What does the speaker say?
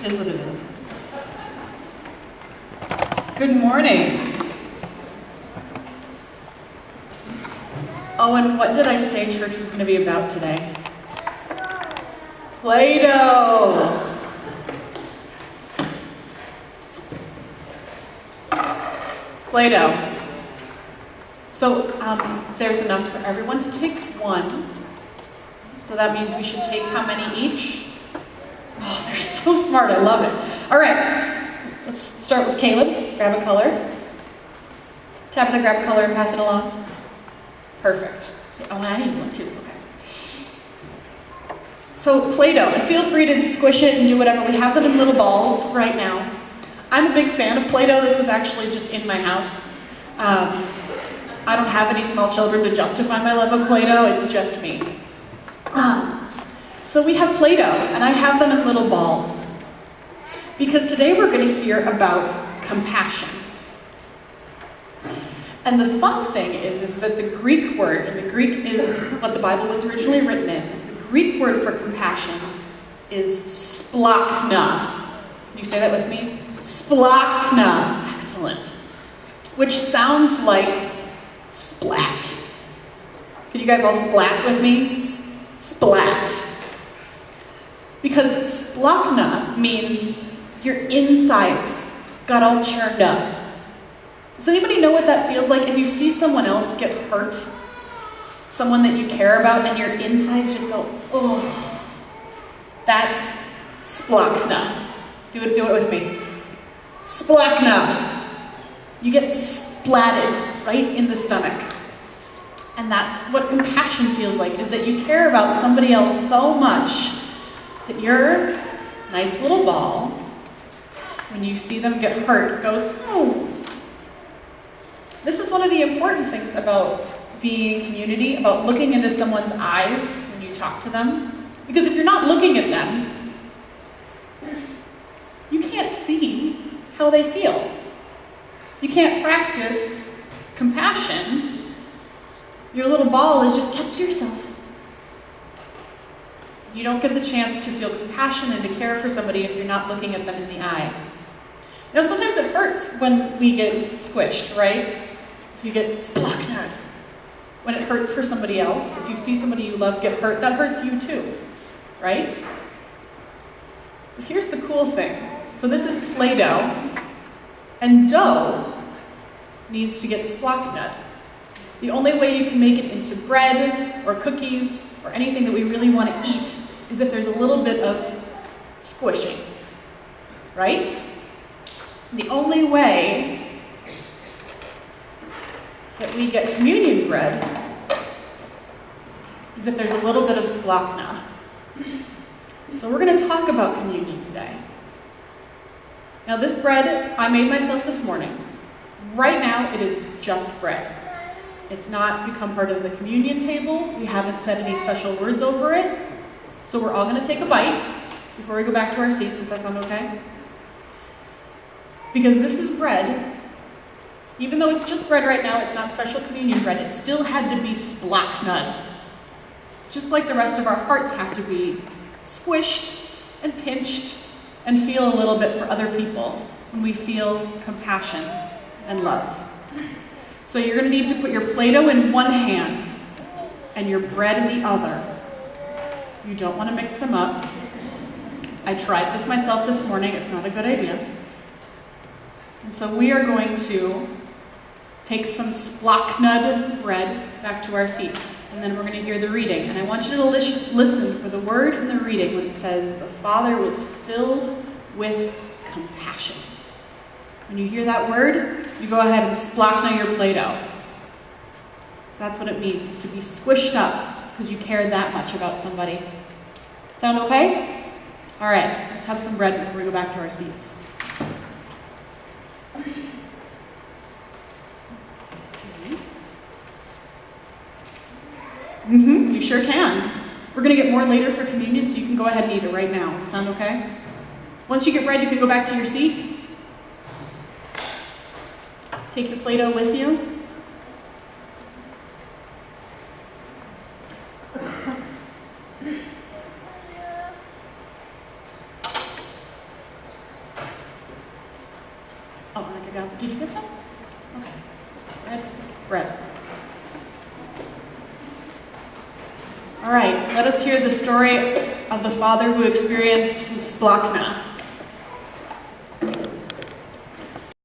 It is what it is. Good morning. Oh, and what did I say church was going to be about today? Play-Doh. Play-Doh. So there's enough for everyone to take one. So that means we should take how many each? Oh, they're so smart. I love it. All right. Let's start with Caleb. Grab a color. Tap the grab a color and pass it along. Perfect. Oh, I need one too. Okay. So Play-Doh, and feel free to squish it and do whatever. We have them in little balls right now. I'm a big fan of Play-Doh. This was actually just in my house. I don't have any small children to justify my love of Play-Doh. It's just me. So we have Play-Doh, and I have them in little balls. Because today we're going to hear about compassion. And the fun thing is that the Greek word, and the Greek is what the Bible was originally written in, the Greek word for compassion is splackna. Can you say that with me? Splackna. Excellent. Which sounds like splat. Can you guys all splat with me? Splat. Because splackna means your insides got all churned up. Does anybody know what that feels like if you see someone else get hurt? Someone that you care about and your insides just go, oh. That's splackna. Do it with me. Splackna. You get splatted right in the stomach. And that's what compassion feels like, is that you care about somebody else so much that your nice little ball, when you see them get hurt, goes, oh. This is one of the important things about being community, about looking into someone's eyes when you talk to them. Because if you're not looking at them, you can't see how they feel. You can't practice compassion. Your little ball is just kept to yourself. You don't get the chance to feel compassion and to care for somebody if you're not looking at them in the eye. Now, sometimes it hurts when we get squished, right? If you get splacked. When it hurts for somebody else, if you see somebody you love get hurt, that hurts you too, right? But here's the cool thing. So this is Play-Doh, and dough needs to get splacknut. The only way you can make it into bread or cookies or anything that we really want to eat is if there's a little bit of squishing, right? The only way that we get communion bread is if there's a little bit of splackna. So we're going to talk about communion today. Now this bread I made myself this morning. Right now it is just bread. It's not become part of the communion table. We haven't said any special words over it. So we're all going to take a bite before we go back to our seats. Does that sound okay? Because this is bread. Even though it's just bread right now, it's not special communion bread. It still had to be splacknut. Just like the rest of our hearts have to be squished and pinched and feel a little bit for other people when we feel compassion and love. So you're going to need to put your Play-Doh in one hand and your bread in the other. You don't want to mix them up. I tried this myself this morning. It's not a good idea. And so we are going to take some splacknud bread back to our seats. And then we're going to hear the reading. And I want you to listen for the word in the reading when it says, the Father was filled with compassion. When you hear that word, you go ahead and splackna your Play-Doh. So that's what it means, to be squished up because you care that much about somebody. Sound okay? All right, let's have some bread before we go back to our seats. You sure can. We're going to get more later for communion, so you can go ahead and eat it right now. Sound okay? Once you get bread, you can go back to your seat. Take your Play-Doh with you. Oh, I think I got, did you get some? Okay. Red, bread. All right, let us hear the story of the father who experienced Splackna.